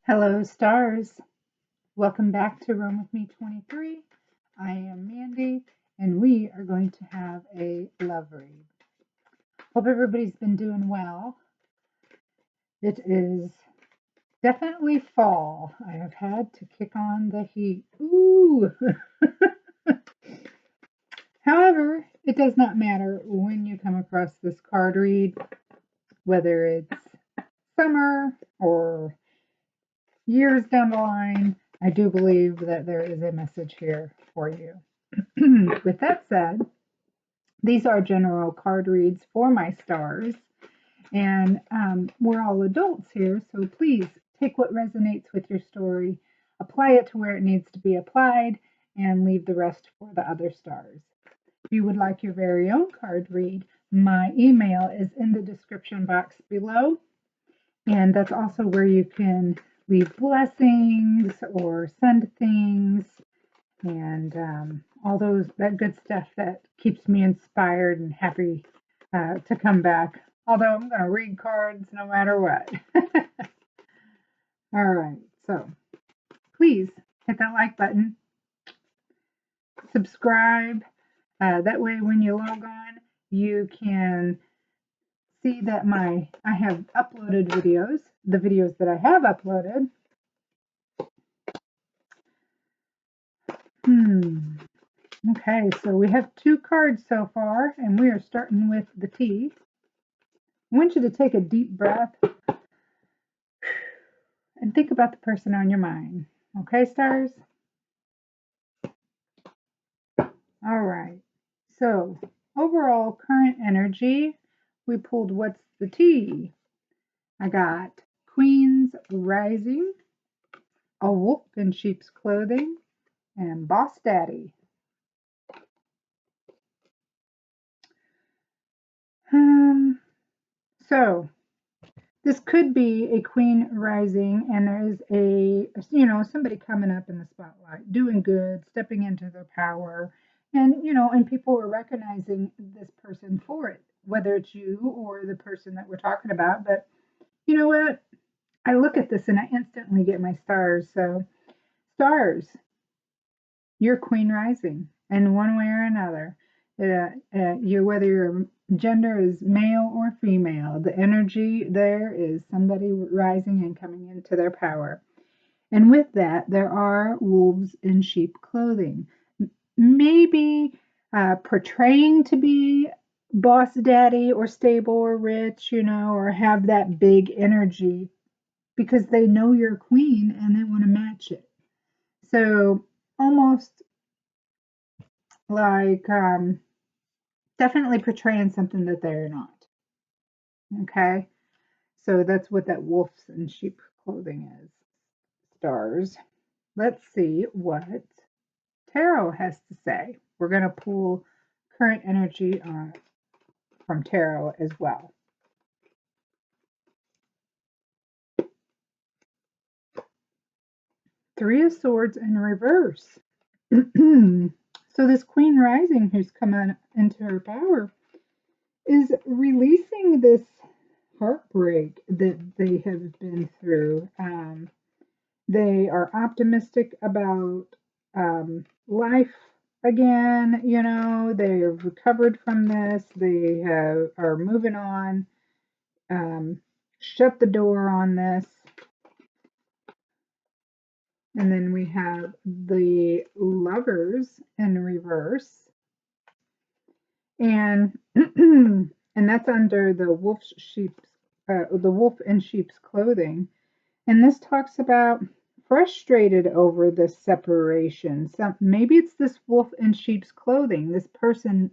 Hello, stars. Welcome back to Room with Me 23. I am Mandy, and we are going to have a love read. Hope everybody's been doing well. It is definitely fall. I have had to kick on the heat. Ooh! However, it does not matter when you come across this card read, whether it's summer or years down the line. I do believe that there is a message here for you. With that said, these are general card reads for my stars, and we're all adults here, so please take what resonates with your story, apply it to where it needs to be applied, and leave the rest for the other stars. If you would like your very own card read, my email is in the description box below, and that's also where you can leave blessings or send things and all that good stuff that keeps me inspired and happy to come back. Although I'm going to read cards no matter what. All right, so please hit that like button, subscribe. That way, when you log on, you can see that I have uploaded videos. The videos that I have uploaded. Okay, so we have 2 cards so far, and we are starting with the T. I want you to take a deep breath and think about the person on your mind. Okay, stars? All right. So, overall current energy, we pulled what's the T? I got Queen's Rising, a wolf in sheep's clothing, and Boss Daddy. So, this could be a queen rising, and there is somebody coming up in the spotlight, doing good, stepping into their power, and people are recognizing this person for it, whether it's you or the person that we're talking about. But you know what? I look at this and I instantly get my stars. So, stars, you're queen rising in one way or another. Whether your gender is male or female, the energy there is somebody rising and coming into their power. And with that, there are wolves in sheep clothing, maybe portraying to be boss daddy or stable or rich, or have that big energy because they know you're a queen and they want to match it. So almost like definitely portraying something that they're not. Okay, so that's what that wolves in sheep clothing is. Stars. Let's see what tarot has to say. We're going to pull current energy from tarot as well. Three of Swords in reverse. So this Queen Rising who's come into her power is releasing this heartbreak that they have been through. They are optimistic about life again. They have recovered from this. They are moving on. Shut the door on this. And then we have the Lovers in reverse. And and that's under the wolf in sheep's clothing. And this talks about frustrated over this separation. Maybe it's this wolf in sheep's clothing. This person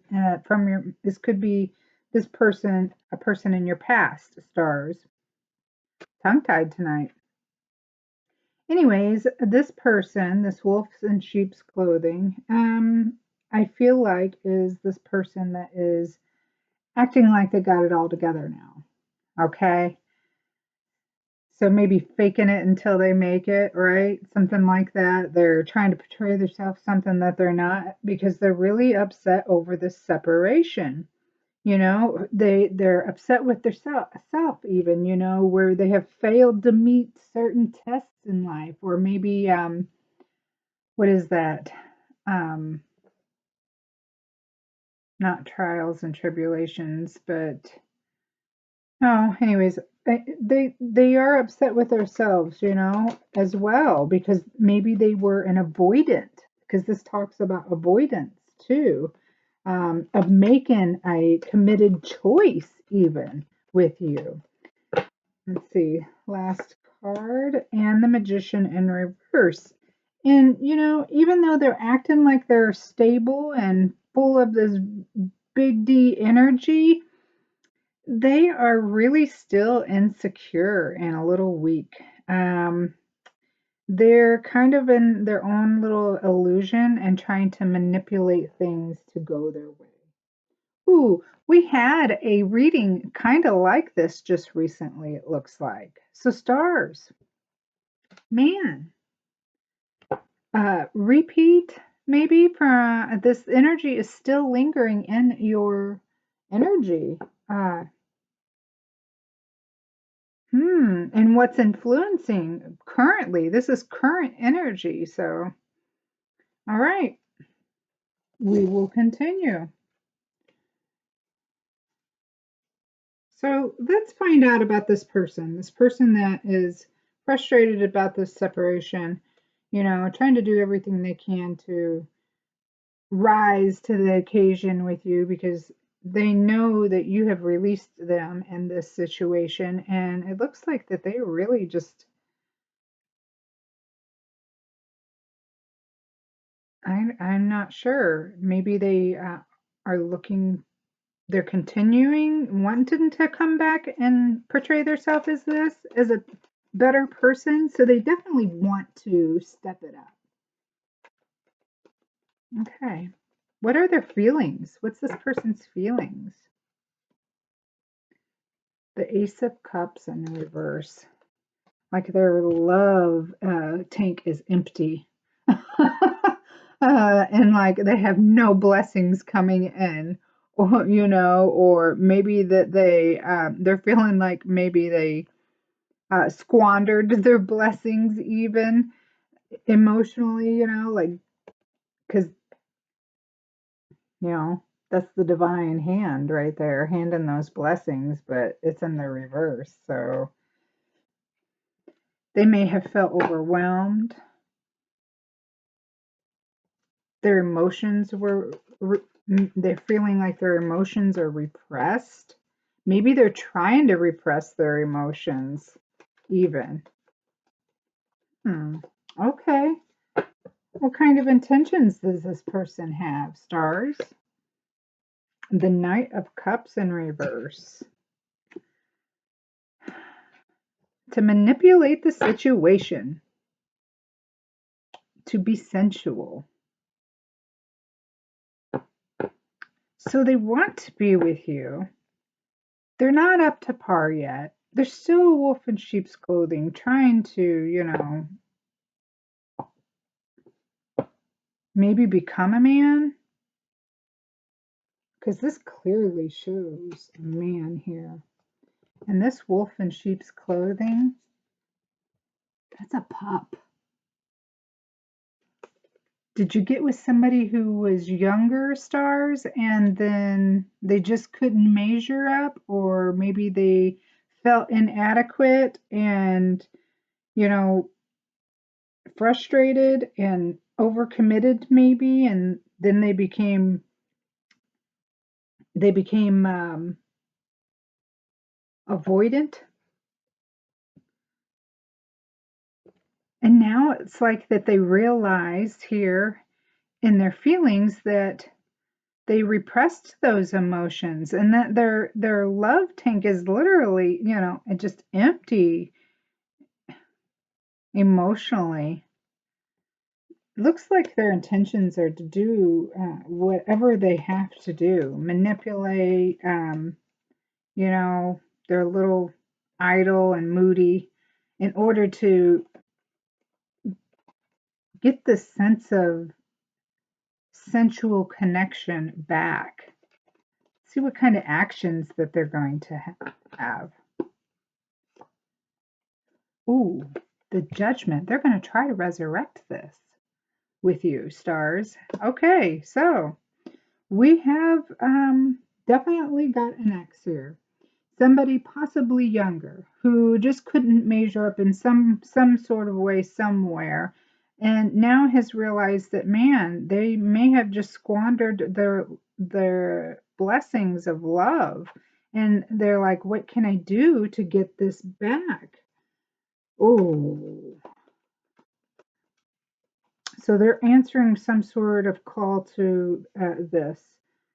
this could be this person, a person in your past, stars. Tongue tied tonight. Anyways, this person, this wolf in sheep's clothing, I feel like is this person that is acting like they got it all together now. Okay? So maybe faking it until they make it, right? Something like that. They're trying to portray themselves something that they're not because they're really upset over this separation. They're upset with their self even, where they have failed to meet certain tests in life, or maybe what is that? Um, Not trials and tribulations, but oh, anyways, they are upset with themselves, as well, because maybe they were an avoidant, because this talks about avoidance too, of making a committed choice even with you. Let's see, last card, and the Magician in reverse. And even though they're acting like they're stable and full of this big D energy, they are really still insecure and a little weak. Um, they're kind of in their own little illusion and trying to manipulate things to go their way. Ooh, we had a reading kind of like this just recently, it looks like. So, stars, man, repeat maybe for this energy is still lingering in your energy. Uh, and what's influencing currently? This is current energy. So, all right, we will continue. So, let's find out about this person that is frustrated about this separation, trying to do everything they can to rise to the occasion with you because they know that you have released them in this situation, and it looks like that they really just I'm not sure. Maybe they are looking, they're continuing, wanting to come back and portray themselves as this, as a better person. So they definitely want to step it up. Okay. What are their feelings? What's this person's feelings? The Ace of Cups in reverse. Like their love tank is empty. And like they have no blessings coming in, or maybe that they're feeling like maybe they squandered their blessings even emotionally, like because you know that's the divine hand right there, handing those blessings, but it's in the reverse. So they may have felt overwhelmed. Their emotions were they're feeling like their emotions are repressed. Maybe they're trying to repress their emotions even. Hmm. Okay. What kind of intentions does this person have? Stars. The Knight of Cups in reverse. To manipulate the situation, to be sensual. So they want to be with you. They're not up to par yet. They're still a wolf in sheep's clothing, trying to, maybe become a man. Because this clearly shows a man here. And this wolf in sheep's clothing, that's a pup. Did you get with somebody who was younger, stars, and then they just couldn't measure up, or maybe they felt inadequate and, you know, frustrated and overcommitted maybe, and then they became avoidant. And now it's like that they realized here in their feelings that they repressed those emotions, and that their love tank is literally, just empty emotionally. Looks like their intentions are to do whatever they have to do, manipulate. You know, they're a little idle and moody in order to get the sense of sensual connection back. See what kind of actions that they're going to have. Ooh, the judgment. They're going to try to resurrect this with you, stars. Okay, so we have definitely got an X here. Somebody possibly younger who just couldn't measure up in some sort of way somewhere, and now has realized that, man, they may have just squandered their blessings of love, and they're like, what can I do to get this back? Oh, so they're answering some sort of call to this,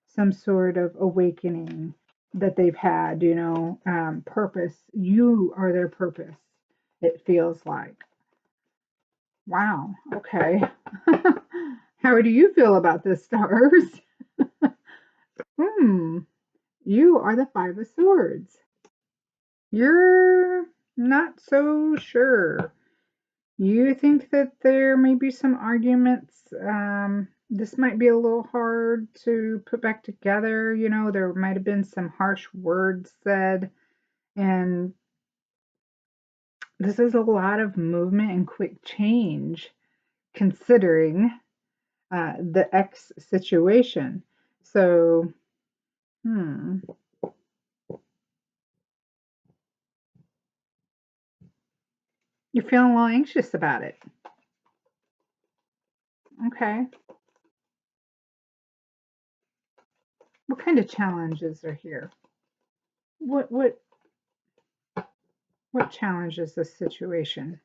some sort of awakening that they've had, purpose. You are their purpose, it feels like. Wow, okay. How do you feel about this, stars? Hmm, you are the Five of Swords. You're not so sure. You think that there may be some arguments. This might be a little hard to put back together. There might have been some harsh words said, and this is a lot of movement and quick change considering the X situation. So, hmm, you're feeling a little anxious about it. Okay. What kind of challenges are here? What challenges this situation?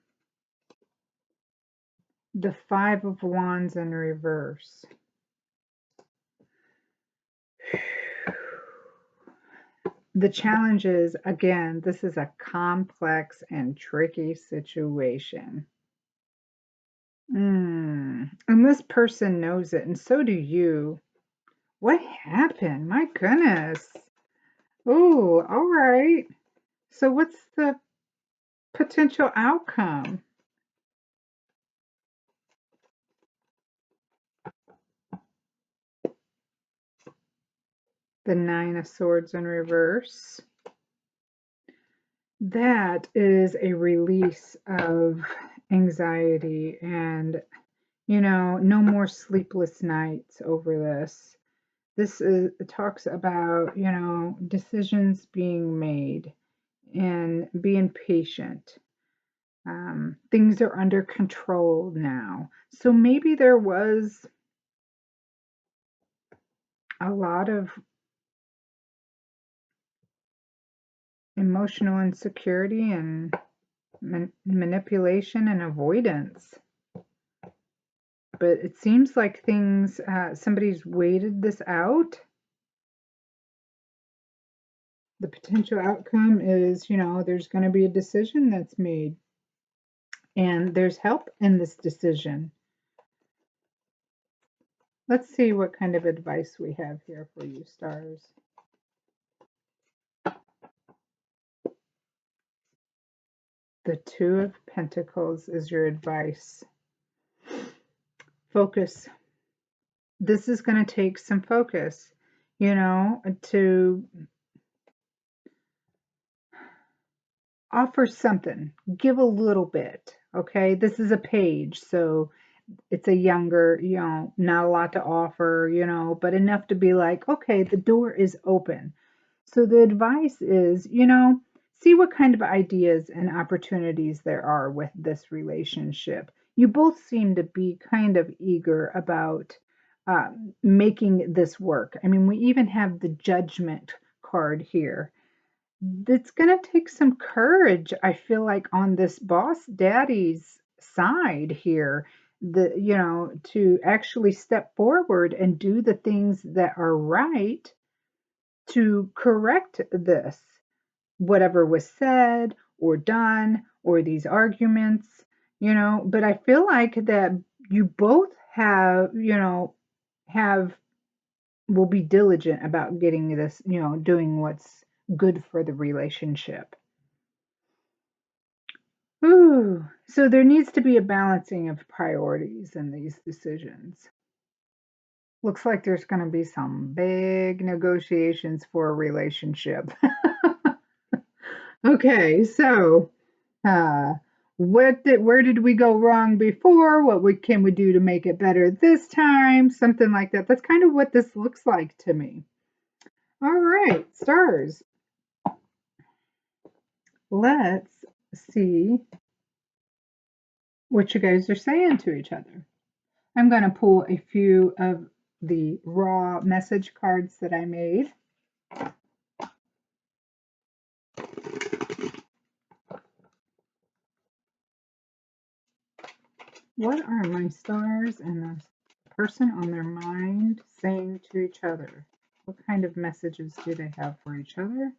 The Five of Wands in reverse. The challenge is, again, this is a complex and tricky situation. And this person knows it, and so do you. What happened? My goodness. Oh, all right. So, what's the potential outcome? The Nine of Swords in reverse. That is a release of anxiety and, no more sleepless nights over this. This talks about, decisions being made and being patient. Things are under control now. So maybe there was a lot of emotional insecurity and manipulation and avoidance. But it seems like somebody's waited this out. The potential outcome is, there's going to be a decision that's made, and there's help in this decision. Let's see what kind of advice we have here for you, stars. The Two of Pentacles is your advice. Focus. This is going to take some focus, to offer something. Give a little bit, okay? This is a page, so it's a younger, not a lot to offer, but enough to be like, okay, the door is open. So the advice is, see what kind of ideas and opportunities there are with this relationship. You both seem to be kind of eager about making this work. I mean, we even have the judgment card here. It's going to take some courage, I feel like, on this boss daddy's side here, to actually step forward and do the things that are right to correct this, whatever was said or done or these arguments, but I feel like that you both have will be diligent about getting this, doing what's good for the relationship. Ooh, so there needs to be a balancing of priorities in these decisions. Looks like there's going to be some big negotiations for a relationship. Okay, so uh, where did we go wrong before? Can we do to make it better this time? Something like that. That's kind of what this looks like to me. All right, stars. Let's see what you guys are saying to each other. I'm going to pull a few of the raw message cards that I made. What are my stars and the person on their mind saying to each other? What kind of messages do they have for each other?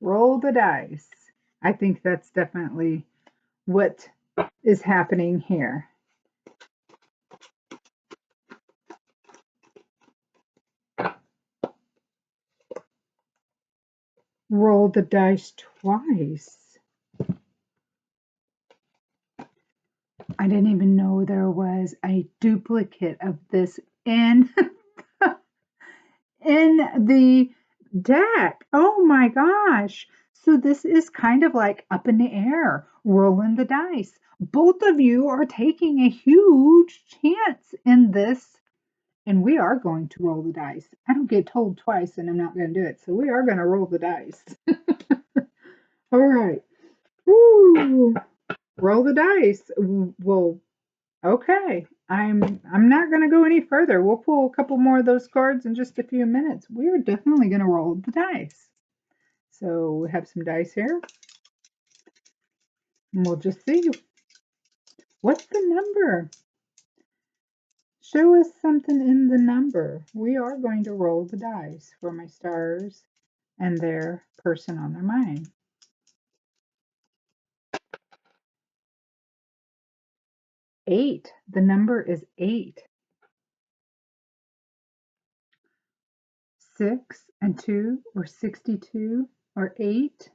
Roll the dice. I think that's definitely what is happening here. Roll the dice twice. I didn't even know there was a duplicate of this in in the deck. Oh my gosh. So this is kind of like up in the air, rolling the dice. Both of you are taking a huge chance in this, and we are going to roll the dice. I don't get told twice and I'm not going to do it. So we are going to roll the dice. All right. Woo. Roll the dice. Well, okay. I'm not going to go any further. We'll pull a couple more of those cards in just a few minutes. We are definitely going to roll the dice. So we have some dice here. And we'll just see. What's the number? Show us something in the number. We are going to roll the dice for my stars and their person on their mind. 8. The number is 8. 6 and 2 or 62 or 8.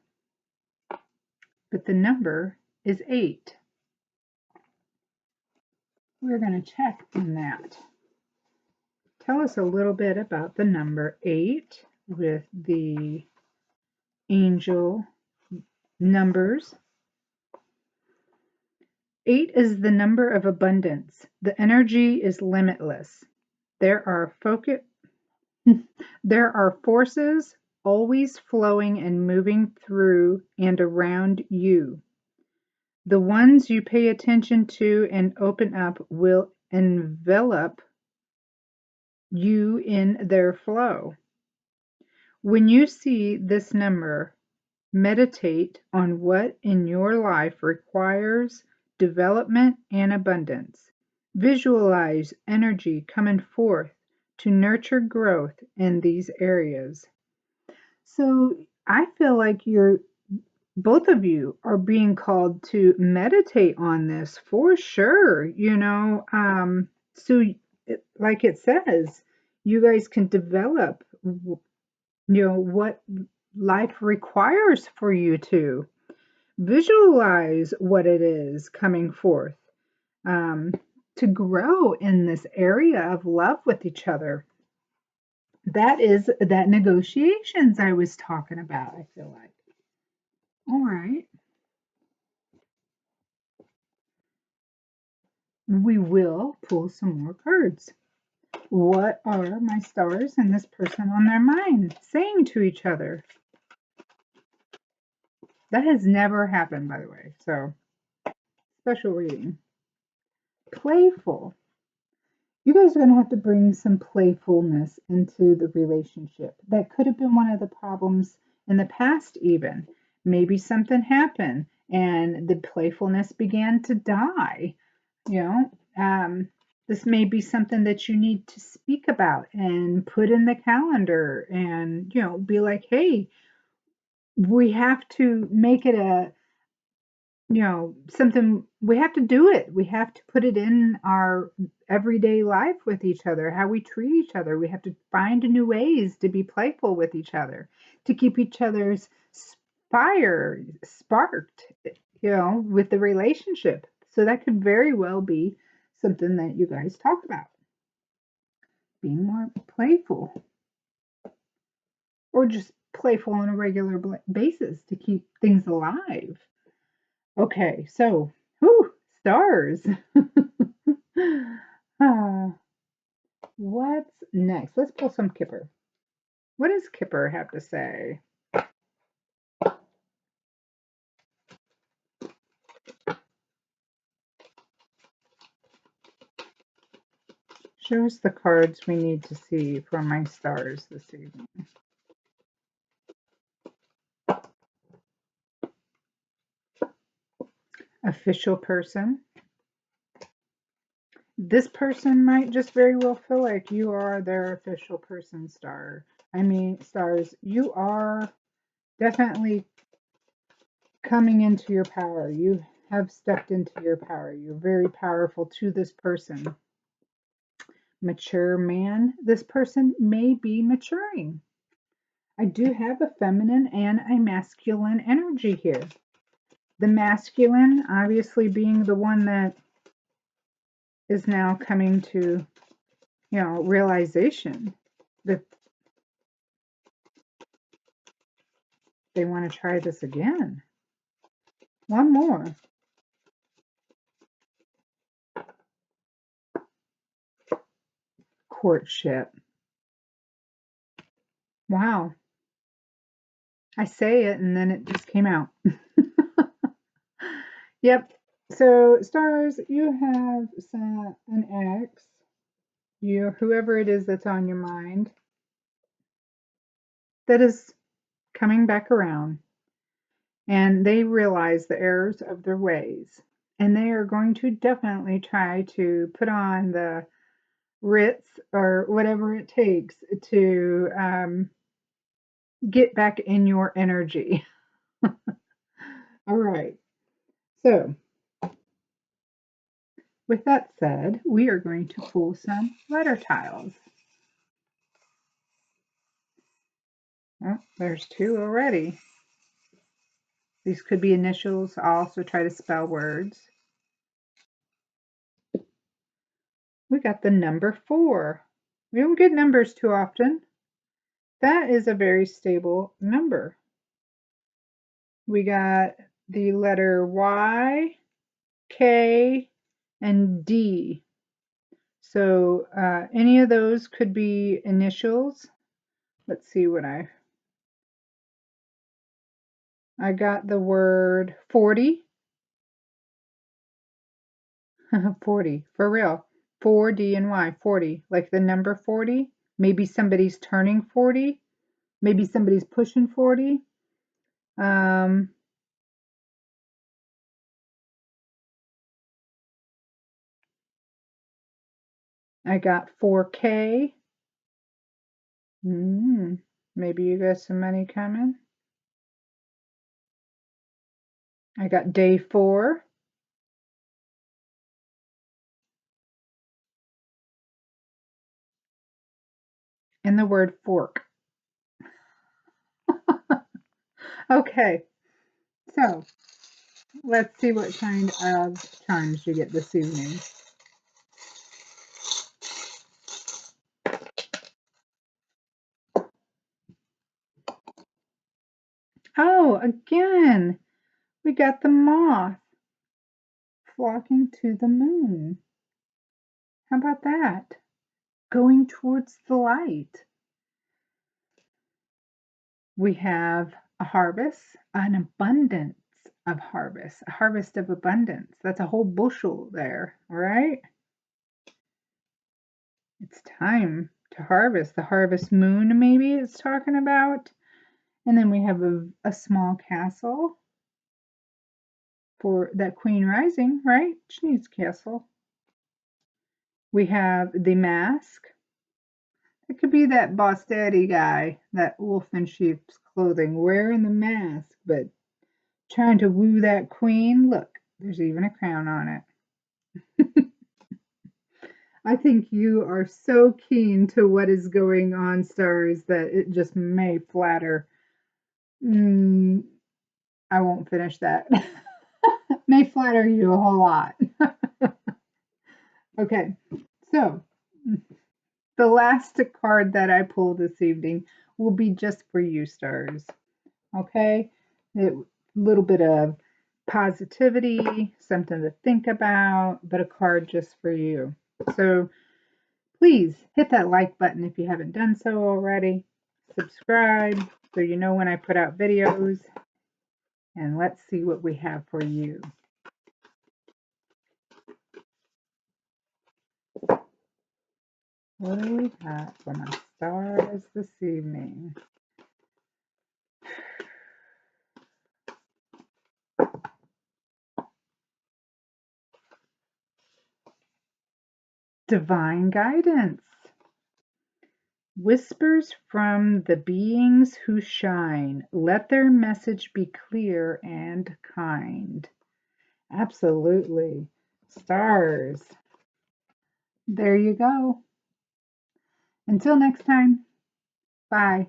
But the number is 8. We're going to check on that. Tell us a little bit about the number 8 with the angel numbers. 8 is the number of abundance. The energy is limitless. There are there are forces always flowing and moving through and around you. The ones you pay attention to and open up will envelop you in their flow. When you see this number, meditate on what in your life requires development and abundance. Visualize energy coming forth to nurture growth in these areas. So I feel like both of you are being called to meditate on this for sure. So like it says, you guys can develop, what life requires for you to visualize what it is coming forth, um, to grow in this area of love with each other. That is that negotiations I was talking about, I feel like. All right. We will pull some more cards. What are my stars and this person on their mind saying to each other? That has never happened, by the way. So, special reading. Playful. You guys are going to have to bring some playfulness into the relationship. That could have been one of the problems in the past, even. Maybe something happened and the playfulness began to die. You know, this may be something that you need to speak about and put in the calendar and, be like, hey, we have to make it something, we have to do it. We have to put it in our everyday life with each other, how we treat each other. We have to find new ways to be playful with each other, to keep each other's fire sparked, with the relationship. So that could very well be something that you guys talk about. Being more playful, or just playful on a regular basis to keep things alive. Okay, so, whew, stars. uh, what's next? Let's pull some Kipper. What does Kipper have to say? Show us the cards we need to see for my stars this evening. Official person. This person might just very well feel like you are their official person, star. I mean, stars, you are definitely coming into your power. You have stepped into your power. You're very powerful to this person. Mature man, this person may be maturing. I do have a feminine and a masculine energy here. The masculine, obviously, being the one that is now coming to, realization that they want to try this again. One more. Courtship. Wow. I say it and then it just came out. Yep. So, stars, you have an ex. Whoever it is that's on your mind, that is coming back around, and they realize the errors of their ways, and they are going to definitely try to put on the Ritz or whatever it takes to get back in your energy. All right. So, with that said, we are going to pull some letter tiles. Oh, there's two already. These could be initials. I'll also try to spell words. We got the number 4. We don't get numbers too often. That is a very stable number. We got the letter Y, K, and D. So any of those could be initials. Let's see what I got the word 40. 40, for real. 4D and Y, 40, like the number 40. Maybe somebody's turning 40. Maybe somebody's pushing 40. I got 4K. Maybe you got some money coming. I got day 4. And the word fork. Okay, so let's see what kind of charms you get this evening. Oh, again, we got the moth flocking to the moon. How about that? Going towards the light. We have a harvest, an abundance of harvest, a harvest of abundance. That's a whole bushel there, all right? It's time to harvest. The harvest moon, maybe it's talking about. And then we have a small castle for that queen rising, right? She needs castle. We have the mask. It could be that boss daddy guy, that wolf in sheep's clothing, wearing the mask, but trying to woo that queen. Look, there's even a crown on it. I think you are so keen to what is going on, stars, that it just may flatter. I won't finish that. may flatter you a whole lot. Okay, so the last card that I pulled this evening will be just for you, stars. Okay, a little bit of positivity, something to think about, but a card just for you. So please hit that like button if you haven't done so already. Subscribe so you know when I put out videos. And let's see what we have for you. What do we got for my stars this evening? Divine guidance. Whispers from the beings who shine. Let their message be clear and kind. Absolutely. Stars. There you go. Until next time. Bye.